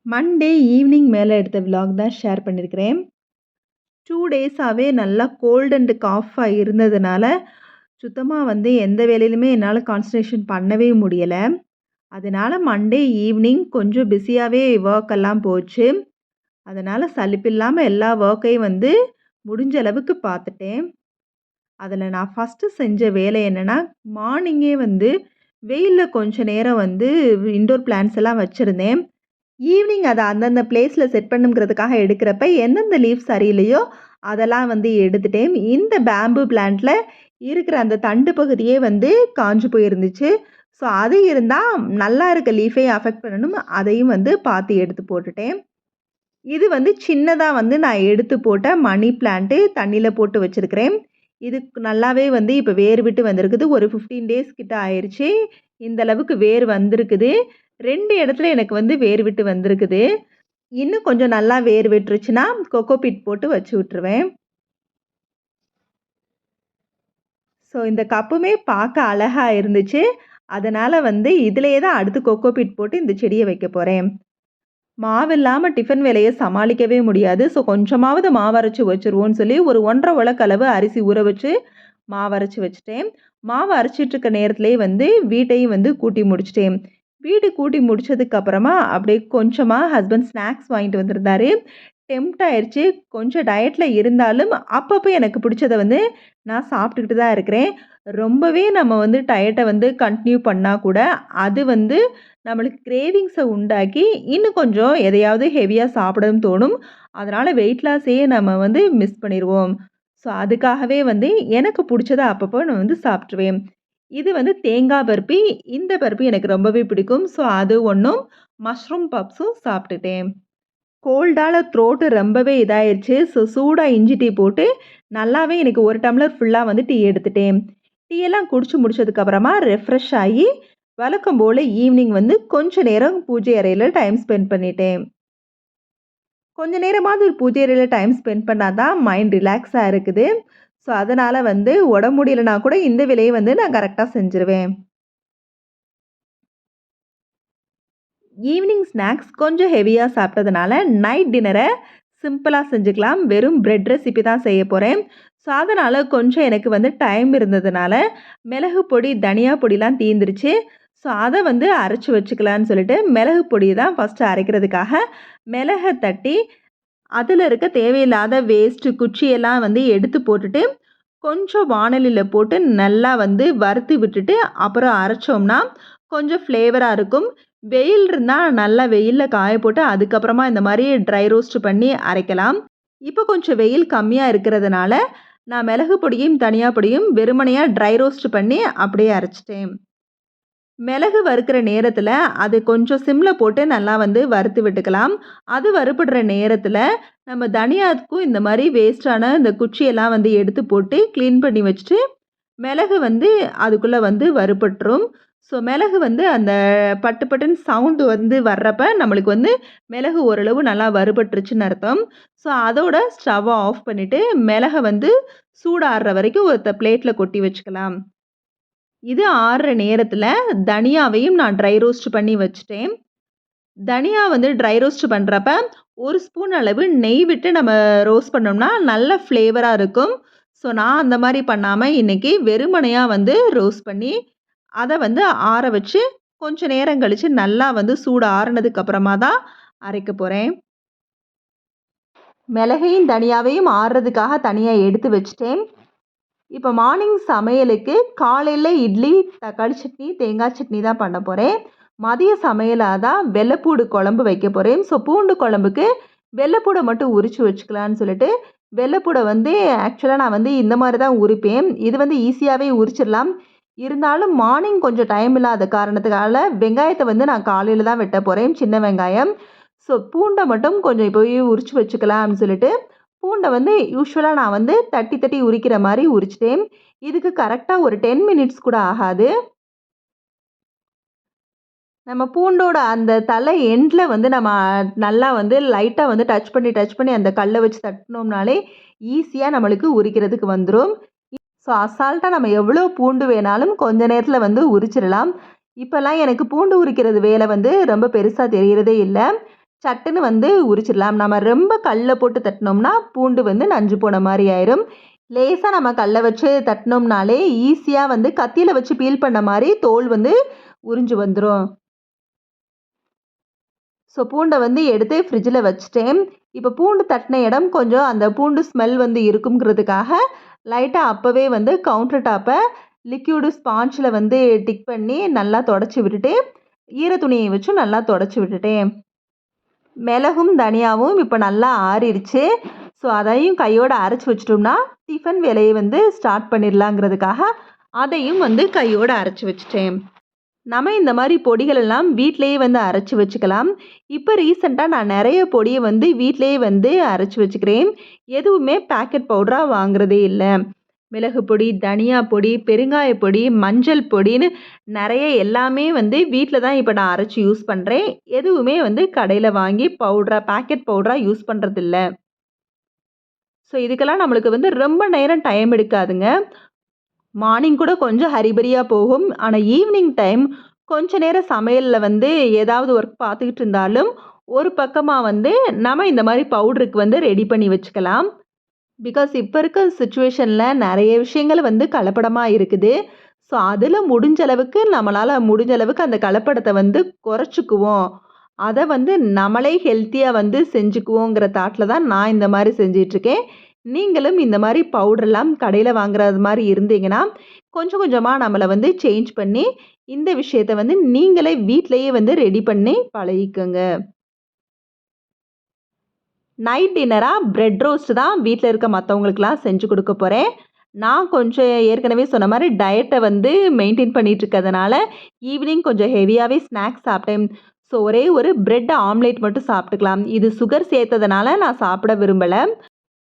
Monday evening மேல எடுத்த vlog தான் ஷேர் பண்ணியிருக்கிறேன். 2 டேஸாவே நல்லா கோல்ட் அண்ட் காஃபா இருந்ததுனால, சுத்தமா எந்த வேலையிலுமே என்னால கான்சன்ட்ரேஷன் பண்ணவே முடியல. அதனால மண்டே ஈவினிங் கொஞ்சம் பிஸியாவே வொர்க் எல்லாம் போச்சு. அதனால சலிப்பில்லாம எல்லா வொர்க்கையும் முடிஞ்ச அளவுக்கு பார்த்துட்டேன். அதில நான் ஃபர்ஸ்ட்டு செஞ்ச வேலை என்னன்னா, மார்னிங்கே வெயில்ல கொஞ்ச நேரம் இன்டோர் பிளான்ட்ஸ் எல்லாம் வச்சிருந்தேன். ஈவினிங் அத அந்தந்த பிளேஸ்ல செட் பண்ணுங்கிறதுக்காக எடுக்கிறப்ப, எந்தெந்த லீஃப் சரியில்லையோ, அதெல்லாம் எடுத்துட்டேன். இந்த பேம்பு பிளான்ட்ல இருக்கிற அந்த தண்டு பகுதியே காஞ்சு போயிருந்துச்சு. ஸோ அது இருந்தா நல்லா இருக்க லீஃபையும் அஃபெக்ட் பண்ணணும். அதையும் பார்த்து எடுத்து போட்டுட்டேன். இது சின்னதா நான் எடுத்து போட்ட மணி பிளான்ட்டு தண்ணீல போட்டு வச்சிருக்கிறேன். இது நல்லாவே இப்ப வேர் விட்டு வந்திருக்குது. ஒரு 15 டேஸ் கிட்ட ஆயிருச்சு. இந்த அளவுக்கு வேர் வந்திருக்குது. 2 இடத்துல எனக்கு வேர் விட்டு வந்திருக்குது. இன்னும் கொஞ்சம் நல்லா வேர் விட்டுருச்சுன்னா, கொக்கோ பீட் போட்டு வச்சு விட்டுருவேன். ஸோ இந்த கப்புமே பார்க்க அழகா இருந்துச்சு. அதனால இதிலேயே தான் அடுத்து கொக்கோ பீட் போட்டு இந்த செடிய வைக்க போறேன். மாவு இல்லாம டிஃபன் வேலைய சமாளிக்கவே முடியாது. ஸோ கொஞ்சமாவது மாவு அரைச்சு வச்சுருவோம்னு சொல்லி ஒரு 1 1/2 உலக்களவு அரிசி ஊற வச்சு மாவு அரைச்சு வச்சுட்டேன். மாவு அரைச்சிட்டு இருக்க நேரத்திலேயே வீட்டையும் கூட்டி முடிச்சுட்டேன். வீடு கூட்டி முடிச்சதுக்கு அப்புறமா அப்படியே கொஞ்சமா ஹஸ்பண்ட் ஸ்நாக்ஸ் வாங்கிட்டு வந்திருந்தாரு. டெம்ப்ட் ஆயிருச்சு. கொஞ்சம் டயட்ல இருந்தாலும் அப்பப்போ எனக்கு பிடிச்சத நான் சாப்பிட்டுக்கிட்டு தான் இருக்கிறேன். ரொம்பவே நம்ம டயட்ட கன்டின்யூ பண்ணா கூட அது நம்மளுக்கு கிரேவிங்ஸ உண்டாக்கி இன்னும் கொஞ்சம் எதையாவது ஹெவியா சாப்பிடவும் தோணும். அதனால வெயிட் லாஸையே நம்ம மிஸ் பண்ணிருவோம். ஸோ அதுக்காகவே எனக்கு பிடிச்சத அப்பப்போ நான் சாப்பிட்டுருவேன். இது தேங்காய் பர்பி. இந்த பர்பி எனக்கு ரொம்பவே பிடிக்கும். ஸோ அது ஒண்ணும், மஷ்ரூம் பப்ஸும் சாப்பிட்டுட்டேன். கோல்டால த்ரோட்டு ரொம்பவே இதாயிருச்சு. ஸோ சூடா இஞ்சி டீ போட்டு நல்லாவே எனக்கு 1 டம்ளர் ஃபுல்லா டீ எடுத்துட்டேன். டீ எல்லாம் குடிச்சு முடிச்சதுக்கு அப்புறமா ரெஃப்ரெஷ் ஆகி, வழக்கம் போல ஈவினிங் கொஞ்ச நேரம் பூஜை அறையில டைம் ஸ்பெண்ட் பண்ணிட்டேன். கொஞ்ச நேரமாவது ஒரு பூஜை அறையில டைம் ஸ்பெண்ட் பண்ணா தான் மைண்ட் ரிலாக்ஸா இருக்குது. ஸோ அதனால உடம்பு முடியலனா கூட இந்த வேலைய நான் கரெக்ட்டா செஞ்சுருவேன். ஈவினிங் ஸ்நாக்ஸ் கொஞ்சம் ஹெவியா சாப்பிட்டதுனால, நைட் டின்னர சிம்பிளா செஞ்சுக்கலாம். வெறும் பிரெட் ரெசிபி தான் செய்ய போறேன். ஸோ அதனால கொஞ்சம் எனக்கு டைம் இருந்ததுனால, மிளகு பொடி, தனியா பொடிலாம் தீந்துருச்சு. ஸோ அத அரைச்சு வச்சுக்கலான்னு சொல்லிட்டு, மிளகு பொடிய தான் ஃபர்ஸ்ட்டு அரைக்கிறதுக்காக மிளக தட்டி, அதில இருக்க தேவையில்லாத வேஸ்ட்டு குச்சியெல்லாம் எடுத்து போட்டுட்டு, கொஞ்சம் வாணலில போட்டு நல்லா வறுத்து விட்டுட்டு, அப்புறம் அரைச்சோம்னா, கொஞ்சம் ஃப்ளேவரா இருக்கும். வெயில் இருந்தா நல்லா வெயில்ல காய போட்டு, அதுக்கப்புறமா இந்த மாரி ட்ரை ரோஸ்ட் பண்ணி அரைக்கலாம். இப்போ கொஞ்சம் வெயில் கம்மியா இருக்கிறதுனால, நான் மிளகு பொடியும், தனியா பொடியும் வெறுமனையா ட்ரை ரோஸ்ட் பண்ணி அப்படியே அரைச்சுட்டேன். மிளகு வறுக்கிற நேரத்தில, அது கொஞ்சம் சிம்ல போட்டு நல்லா வறுத்து விட்டுக்கலாம். அது வறுபடுற நேரத்தில, நம்ம தனியாவுக்கும் இந்த மாரி வேஸ்ட்டான இந்த குச்சியெல்லாம் எடுத்து போட்டு கிளீன் பண்ணி வச்சுட்டு, மிளகு அதுக்குள்ள வறுபட்டுரும். ஸோ மிளகு அந்த பட்டு பட்டுன்னு சவுண்டு வர்றப்ப, நம்மளுக்கு மிளகு ஓரளவு நல்லா வறுபட்டுருச்சுன்னு அர்த்தம். ஸோ அதோட ஸ்டவ்வ ஆஃப் பண்ணிட்டு, மிளக சூடாறுற வரைக்கும் ஒரு பிளேட்ல கொட்டி வச்சுக்கலாம். இது ஆறுற நேரத்தில தனியாவையும் நான் ட்ரை ரோஸ்ட் பண்ணி வச்சுட்டேன். தனியா ட்ரை ரோஸ்ட் பண்றப்ப, 1 ஸ்பூன் அளவு நெய் விட்டு நம்ம ரோஸ்ட் பண்ணோம்னா, நல்ல ஃப்ளேவரா இருக்கும். ஸோ நான் அந்த மாரி பண்ணாம, இன்னைக்கு வெறுமனையா ரோஸ்ட் பண்ணி, அத ஆற வச்சு, கொஞ்ச நேரம் கழிச்சு நல்லா சூடு ஆறுனதுக்கு அப்புறமா தான் அரைக்க போறேன். மிளகையும், தனியாவையும் ஆறுறதுக்காக தனியா எடுத்து வச்சுட்டேன். இப்போ மார்னிங் சமையலுக்கு காலையில இட்லி, தக்காளி சட்னி, தேங்காய் சட்னி தான் பண்ண போறேன். மதிய சமையலா தான் வெள்ளைப்பூடு குழம்பு வைக்க போறேன். ஸோ பூண்டு குழம்புக்கு வெள்ளைப்பூட மட்டும் உரிச்சு வச்சுக்கலான்னு சொல்லிட்டு, வெள்ளைப்பூட ஆக்சுவலா நான் இந்த மாரி தான் உரிப்பேன். இது ஈஸியாவே உரிச்சிடலாம். இருந்தாலும் மார்னிங் கொஞ்சம் டைம் இல்லாத காரணத்துக்கால வெங்காயத்த நான் காலையில தான் வெட்ட போறேன், சின்ன வெங்காயம். ஸோ பூண்ட மட்டும் கொஞ்சம் இப்போவே உரிச்சு வச்சுக்கலாம்னு சொல்லிட்டு, பூண்ட யூசுவலா நான் தட்டி தட்டி உரிக்கிற மாரி உரிச்சுட்டேன். இதுக்கு கரெக்ட்டா ஒரு 10 மினிட்ஸ் கூட ஆகாது. நம்ம பூண்டோட அந்த தலை எண்ட்ல நம்ம நல்லா லைட்டா டச் பண்ணி அந்த கல்ல வச்சு தட்டுனோம்னாலே, ஈஸியா நம்மளுக்கு உரிக்கிறதுக்கு வந்துரும். ஸோ அசால்ட்டா நம்ம எவ்வளோ பூண்டு வேணாலும் கொஞ்ச நேரத்தில உரிச்சிடலாம். இப்போலாம் எனக்கு பூண்டு உரிக்கிறது வேலை ரொம்ப பெருசா தெரியறதே இல்ல. சட்டுன்னு வந்து உரிச்சிடலாம். நம்ம ரொம்ப கல்ல போட்டு தட்டினோம்னா பூண்டு வந்து நஞ்சு போன மாதிரி ஆயிரும். லேசாக நம்ம கல்லை வச்சு தட்டினோம்னாலே ஈஸியாக வந்து கத்தியில் வச்சு பீல் பண்ண மாதிரி தோல் வந்து உறிஞ்சு வந்துடும். ஸோ பூண்டை வந்து எடுத்து ஃப்ரிட்ஜில் வச்சுட்டேன். இப்போ பூண்டு தட்டின இடம் கொஞ்சம் அந்த பூண்டு ஸ்மெல் வந்து இருக்குங்கிறதுக்காக லைட்டாக அப்போவே வந்து கவுண்டர் டாப்பை லிக்யூடு ஸ்பாஞ்சில் வந்து டிக் பண்ணி நல்லா தொடச்சி விட்டுட்டு ஈர துணியை வச்சும் நல்லா தொடச்சி விட்டுட்டேன். மிளகும் தனியாவும் இப்போ நல்லா ஆறிடுச்சு. ஸோ அதையும் கையோடு அரைச்சி வச்சிட்டோம்னா டிஃபன் வேலையை வந்து ஸ்டார்ட் பண்ணிடலாங்கிறதுக்காக அதையும் வந்து கையோடு அரைச்சி வச்சுட்டேன். நம்ம இந்த மாதிரி பொடிகள் எல்லாம் வீட்டிலேயே வந்து அரைச்சி வச்சுக்கலாம். இப்போ ரீசெண்டாக நான் நிறைய பொடியை வந்து வீட்டிலேயே வந்து அரைச்சி வச்சுக்கிறேன். எதுவுமே பேக்கெட் பவுடராக வாங்குறதே இல்லை. மிளகு பொடி, தனியா பொடி, பெருங்காய பொடி, மஞ்சள் பொடின்னு நிறைய எல்லாமே வந்து வீட்டில் தான் இப்போ நான் அரைச்சி யூஸ் பண்ணுறேன். எதுவுமே வந்து கடையில் வாங்கி பேக்கெட் பவுடராக யூஸ் பண்ணுறதில்ல. ஸோ இதுக்கெல்லாம் நம்மளுக்கு வந்து ரொம்ப நேரம் டைம் எடுக்காதுங்க. மார்னிங் கூட கொஞ்சம் ஹரிபரியாக போகும். ஆனால் ஈவினிங் டைம் கொஞ்ச நேரம் சமையலில் வந்து ஏதாவது ஒர்க் பார்த்துக்கிட்டு இருந்தாலும் ஒரு பக்கமாக வந்து நம்ம இந்த மாதிரி பவுடருக்கு வந்து ரெடி பண்ணி வச்சுக்கலாம். பிகாஸ் இப்போ இருக்க சுச்சுவேஷனில் நிறைய விஷயங்கள் வந்து கலப்படமாக இருக்குது. ஸோ அதில் முடிஞ்ச அளவுக்கு அந்த கலப்படத்தை வந்து குறைச்சிக்குவோம். அதை வந்து நம்மளே ஹெல்த்தியாக வந்து செஞ்சுக்குவோங்கிற தாட்டில் தான் நான் இந்த மாதிரி செஞ்சிட்ருக்கேன். நீங்களும் இந்த மாதிரி பவுடர்லாம் கடையில் வாங்குறது மாதிரி இருந்தீங்கன்னா கொஞ்சம் கொஞ்சமாக நம்மளை வந்து சேஞ்ச் பண்ணி இந்த விஷயத்தை வந்து நீங்களே வீட்டிலையே வந்து ரெடி பண்ணி பழகிக்கோங்க. நைட் டின்னராக பிரெட் ரோஸ்ட் தான் வீட்டில் இருக்க மற்றவங்களுக்குலாம் செஞ்சு கொடுக்க போகிறேன். நான் கொஞ்சம் ஏற்கனவே சொன்ன மாதிரி டயட்டை வந்து மெயின்டைன் பண்ணிகிட்டு இருக்கிறதுனால ஈவினிங் கொஞ்சம் ஹெவியாகவே ஸ்நாக்ஸ் சாப்பிட்டேன். ஸோ ஒரே ஒரு பிரெட் ஆம்லேட் மட்டும் சாப்பிட்டுக்கலாம். இது சுகர் சேர்த்ததுனால நான் சாப்பிட விரும்பலை.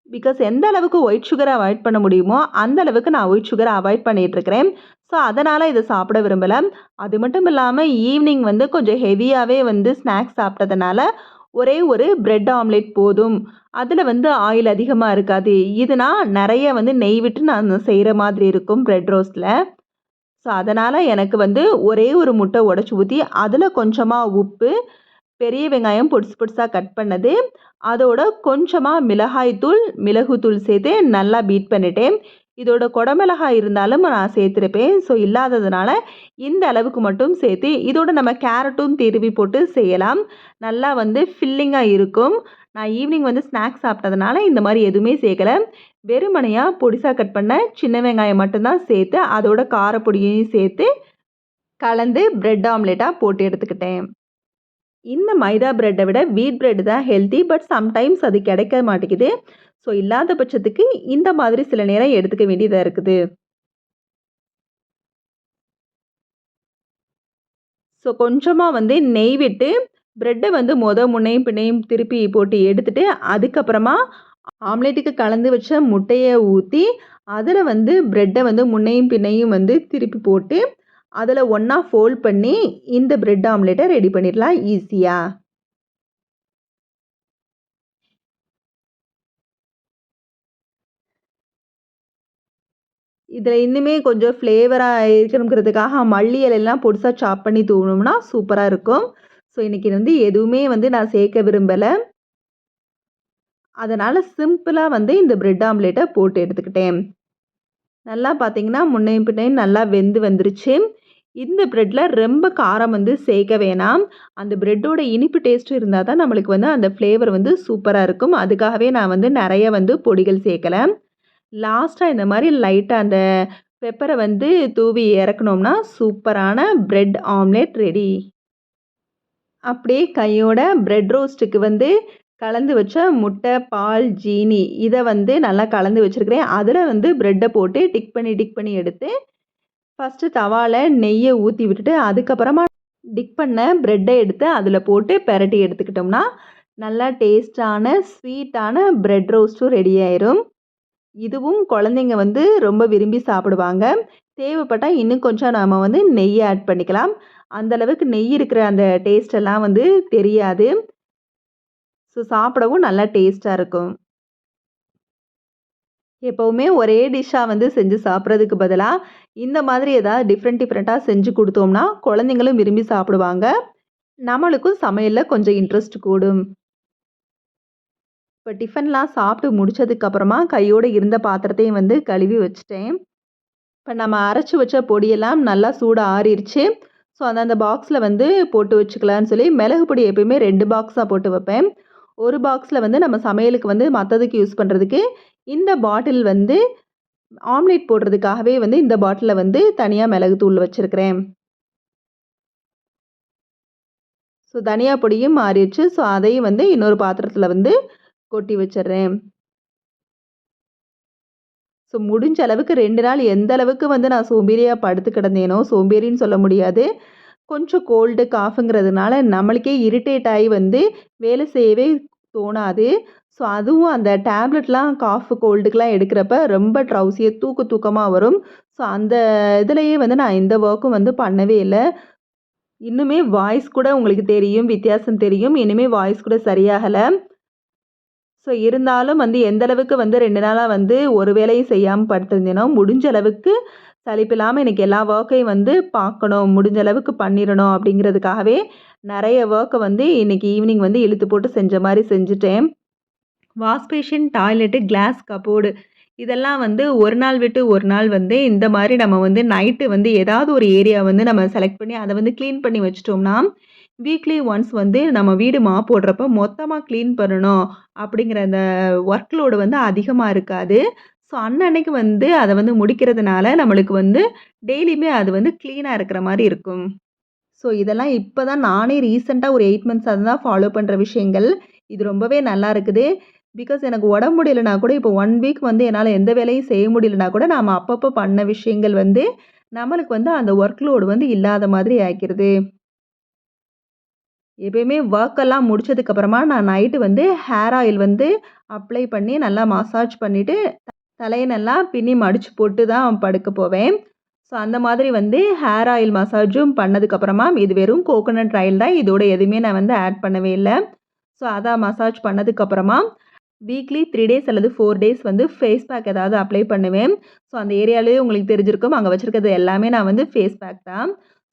பிகாஸ் எந்த அளவுக்கு ஒயிட் சுகரை அவாய்ட் பண்ண முடியுமோ அந்த அளவுக்கு நான் ஒயிட் சுகரை அவாய்ட் பண்ணிகிட்ருக்கிறேன். ஸோ அதனால் இதை சாப்பிட விரும்பலை. அது மட்டும் இல்லாமல் ஈவினிங் வந்து கொஞ்சம் ஹெவியாகவே வந்து ஸ்நாக்ஸ் சாப்பிட்டதுனால ஒரே ஒரு பிரெட் ஆம்லேட் போதும். அதில் வந்து ஆயில் அதிகமாக இருக்காது. இதுனா நிறைய வந்து நெய் விட்டு நான் செய்கிற மாதிரி இருக்கும் பிரெட் ரோஸ்ட்டில். ஸோ அதனால் எனக்கு வந்து ஒரே ஒரு முட்டை உடச்சி ஊற்றி அதில் கொஞ்சமாக உப்பு, பெரிய வெங்காயம் பொடிசு பொடிசாக கட் பண்ணது, அதோட கொஞ்சமாக மிளகாய்த்தூள், மிளகுத்தூள் சேர்த்து நல்லா பீட் பண்ணிட்டேன். இதோட குடமிளகாய் இருந்தாலும் நான் சேர்த்துருப்பேன். ஸோ இல்லாததுனால இந்த அளவுக்கு மட்டும் சேர்த்து இதோட நம்ம கேரட்டும் திருவி போட்டு செய்யலாம். நல்லா வந்து ஃபில்லிங்காக இருக்கும். நான் ஈவினிங் வந்து ஸ்நாக்ஸ் சாப்பிட்டதுனால இந்த மாதிரி எதுவுமே சேர்க்கலை. வெறுமனையாக பொடிசாக கட் பண்ண சின்ன வெங்காயம் மட்டும்தான் சேர்த்து அதோட காரப்பொடியையும் சேர்த்து கலந்து பிரெட் ஆம்லேட்டாக போட்டு எடுத்துக்கிட்டேன். இந்த மைதா பிரெட்டை விட வீட் பிரெட் தான் ஹெல்த்தி. பட் சம்டைம்ஸ் அது கிடைக்க மாட்டேங்குது. ஸோ இல்லாத பட்சத்துக்கு இந்த மாதிரி சில நேரம் எடுத்துக்க வேண்டியதாக இருக்குது. ஸோ கொஞ்சமாக வந்து நெய் விட்டு பிரெட்டை வந்து முன்னையும் பின்னையும் திருப்பி போட்டு எடுத்துட்டு அதுக்கப்புறமா ஆம்லேட்டுக்கு கலந்து வச்ச முட்டையை ஊற்றி அதில் வந்து பிரெட்டை வந்து முன்னையும் பின்னையும் வந்து திருப்பி போட்டு அதில் ஒன்றா ஃபோல்ட் பண்ணி இந்த பிரெட் ஆம்லேட்டை ரெடி பண்ணிடலாம் ஈஸியாக. இதில் இன்னுமே கொஞ்சம் ஃப்ளேவராக இருக்கணுங்கிறதுக்காக மல்லி இலையெல்லாம் பொடிசாக சாப் பண்ணி தூவினோம்னா சூப்பராக இருக்கும். ஸோ இன்றைக்கி வந்து எதுவுமே வந்து நான் சேர்க்க விரும்பலை. அதனால் சிம்பிளாக வந்து இந்த பிரெட் ஆம்லேட்டை போட்டு எடுத்துக்கிட்டேன். நல்லா பார்த்தீங்கன்னா முன்னையும் பின்னையும் நல்லா வெந்து வந்துருச்சு. இந்த பிரெட்டில் ரொம்ப காரம் வந்து சேர்க்க வேணாம். அந்த பிரெட்டோட இனிப்பு டேஸ்ட்டும் இருந்தால் தான் நம்மளுக்கு வந்து அந்த ஃப்ளேவர் வந்து சூப்பராக இருக்கும். அதுக்காகவே நான் வந்து நிறைய வந்து பொடிகள் சேர்க்கலை. லாஸ்ட்டாக இந்த மாதிரி லைட்டாக அந்த பெப்பரை வந்து தூவி இறக்குனோம்னா சூப்பரான பிரெட் ஆம்லேட் ரெடி. அப்படியே கையோட பிரெட் ரோஸ்ட்டுக்கு வந்து கலந்து வச்ச முட்டை, பால், ஜீனி இதை வந்து நல்லா கலந்து வச்சுருக்கிறேன். அதில் வந்து பிரெட்டை போட்டு டிக் பண்ணி எடுத்து ஃபஸ்ட்டு தவாவில் நெய்யை ஊற்றி விட்டுட்டு அதுக்கப்புறமா டிக் பண்ண பிரெட்டை எடுத்து அதில் போட்டு பெரட்டி எடுத்துக்கிட்டோம்னா நல்லா டேஸ்டான ஸ்வீட்டான பிரெட் ரோஸ்ட்டும் ரெடி ஆயிரும். இதுவும் குழந்தைங்க வந்து ரொம்ப விரும்பி சாப்பிடுவாங்க. தேவைப்பட்டால் இன்னும் கொஞ்சம் நாம் வந்து நெய் ஆட் பண்ணிக்கலாம். அந்தளவுக்கு நெய் இருக்கிற அந்த டேஸ்டெல்லாம் வந்து தெரியாது. ஸோ சாப்பிடவும் நல்லா டேஸ்ட்டாக இருக்கும். எப்போவுமே ஒரே டிஷ்ஷாக வந்து செஞ்சு சாப்பிட்றதுக்கு பதிலாக இந்த மாதிரி ஏதாவது டிஃப்ரெண்ட்டாக செஞ்சு கொடுத்தோம்னா குழந்தைங்களும் விரும்பி சாப்பிடுவாங்க. நம்மளுக்கும் சமையல்ல கொஞ்சம் இன்ட்ரெஸ்ட் கூடும். இப்போ டிஃபன்லாம் சாப்பிட்டு முடிச்சதுக்கப்புறமா கையோட இருந்த பாத்திரத்தையும் வந்து கழுவி வச்சுட்டேன். இப்போ நம்ம அரைச்சு வச்ச பொடியெல்லாம் நல்லா சூடு ஆறிருச்சு. ஸோ அந்தந்த பாக்ஸில் வந்து போட்டு வச்சுக்கலான்னு சொல்லி மிளகு பொடி எப்பயுமே 2 பாக்ஸாக போட்டு வைப்பேன். ஒரு பாக்ஸில் வந்து நம்ம சமையலுக்கு வந்து மற்றதுக்கு யூஸ் பண்ணுறதுக்கு, இந்த பாட்டில் வந்து ஆம்லேட் போடுறதுக்காகவே வந்து இந்த பாட்டிலில் வந்து தனியாக மிளகுத்தூள் வச்சுருக்கிறேன். ஸோ தனியா பொடியும் மாறிடுச்சு. ஸோ அதையும் வந்து இன்னொரு பாத்திரத்தில் வந்து கொட்டி வச்சுடுறேன். ஸோ முடிஞ்ச அளவுக்கு 2 நாள் எந்த அளவுக்கு வந்து நான் சோம்பேறியா படுத்து கிடந்தேனோ, சோம்பேறின்னு சொல்ல முடியாது. கொஞ்சம் கோல்டு, காஃப்ங்கிறதுனால நம்மளுக்கே இரிட்டேட் ஆயி வந்து வேலை செய்யவே தோணாது. ஸோ அதுவும் அந்த டேப்லெட்லாம் காஃப், கோல்டுக்குலாம் எடுக்கிறப்ப ரொம்ப ட்ரவுசியா தூக்கமா வரும். ஸோ அந்த இதுலயே வந்து நான் எந்த ஒர்க்கும் வந்து பண்ணவே இல்ல. இன்னுமே வாய்ஸ் கூட உங்களுக்கு தெரியும், வித்தியாசம் தெரியும். இனிமே வாய்ஸ் கூட சரியாகல. ஸோ இருந்தாலும் வந்து எந்த அளவுக்கு வந்து 2 நாளா வந்து ஒரு வேலையும் செய்யாம படுத்திருந்தேனோ, முடிஞ்ச அளவுக்கு சலிப்பில்லாம இன்னைக்கு எல்லா ஒர்க்கையும் வந்து பார்க்கணும். முடிஞ்ச அளவுக்கு பண்ணிறணும் அப்படிங்கிறதுக்காகவே நெறைய ஒர்க்க வந்து இன்னைக்கு ஈவினிங் வந்து இழுத்து போட்டு செஞ்ச மாரி செஞ்சுட்டேன். Wash basin, toilet, glass cupboard இதெல்லாம் வந்து ஒரு நாள் விட்டு ஒரு நாள் வந்து இந்த மாரி நம்ம வந்து நைட்டு வந்து ஏதாவது ஒரு ஏரியா வந்து நம்ம செலக்ட் பண்ணி அத வந்து கிளீன் பண்ணி வச்சுட்டோம்னா, வீக்லி ஒன்ஸ் வந்து நம்ம வீடு மாப் போடுறப்ப மொத்தமா கிளீன் பண்ணணும் அப்படிங்கிற அந்த ஒர்க் லோடு வந்து அதிகமா இருக்காது. ஸோ அன்னன்னைக்கு வந்து அத வந்து முடிக்கிறதுனால நம்மளுக்கு வந்து டெய்லியுமே அது வந்து கிளீனா இருக்கிற மாரி இருக்கும். ஸோ இதெல்லாம் இப்ப தான் நானே ரீசென்ட்டா ஒரு 8 மந்த்ஸா தான் ஃபாலோ பண்ற விஷயங்கள். இது ரொம்பவே நல்லா இருக்குது. பிகாஸ் எனக்கு உடம்பு முடியலனா கூட இப்போ 1 வீக் வந்து என்னால எந்த வேலையும் செய்ய முடியலனா கூட நாம அப்பப்போ பண்ண விஷயங்கள் வந்து நம்மளுக்கு வந்து அந்த ஒர்க் லோடு வந்து இல்லாத மாதிரி ஆக்கிருது. எப்பயுமே ஒர்க் எல்லாம் முடிச்சதுக்கு அப்புறமா நான் நைட்டு வந்து ஹேர் ஆயில் வந்து அப்ளை பண்ணி நல்லா மசாஜ் பண்ணிட்டு தலைய நல்லா பின்னி மடிச்சு போட்டு தான் படுக்க போவேன். ஸோ அந்த மாதிரி வந்து ஹேர் ஆயில் மசாஜும் பண்ணதுக்கப்புறமா இது வெறும் கோகோனட் ஆயில் தான். இதோட எதுவுமே நான் வந்து ஆட் பண்ணவே இல்ல. ஸோ அதான் மசாஜ் பண்ணதுக்கப்புறமா வீக்லி 3 டேஸ் அல்லது 4 டேஸ் வந்து ஃபேஸ் பேக் ஏதாவது அப்ளை பண்ணுவேன். ஸோ அந்த ஏரியாலயே உங்களுக்கு தெரிஞ்சிருக்கும். அங்க வச்சிருக்கிறது எல்லாமே நான் வந்து ஃபேஸ் பேக் தான்.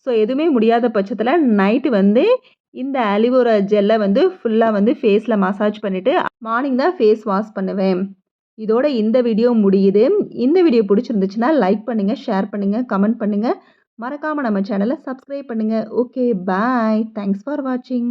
ஸோ எதுவுமே முடியாத பட்சத்தில நைட்டு வந்து இந்த ஆலிவேரா ஜெல்ல வந்து ஃபுல்லா வந்து ஃபேஸ்ல மசாஜ் பண்ணிட்டு மார்னிங் தான் ஃபேஸ் வாஷ் பண்ணுவேன். இதோட இந்த வீடியோ முடியுது. இந்த வீடியோ பிடிச்சிருந்துச்சுன்னா லைக் பண்ணுங்க, ஷேர் பண்ணுங்க, கமெண்ட் பண்ணுங்க. மறக்காம நம்ம சேனல சப்ஸ்கிரைப் பண்ணுங்க. Okay, bye. தேங்க்ஸ் ஃபார் வாட்சிங்.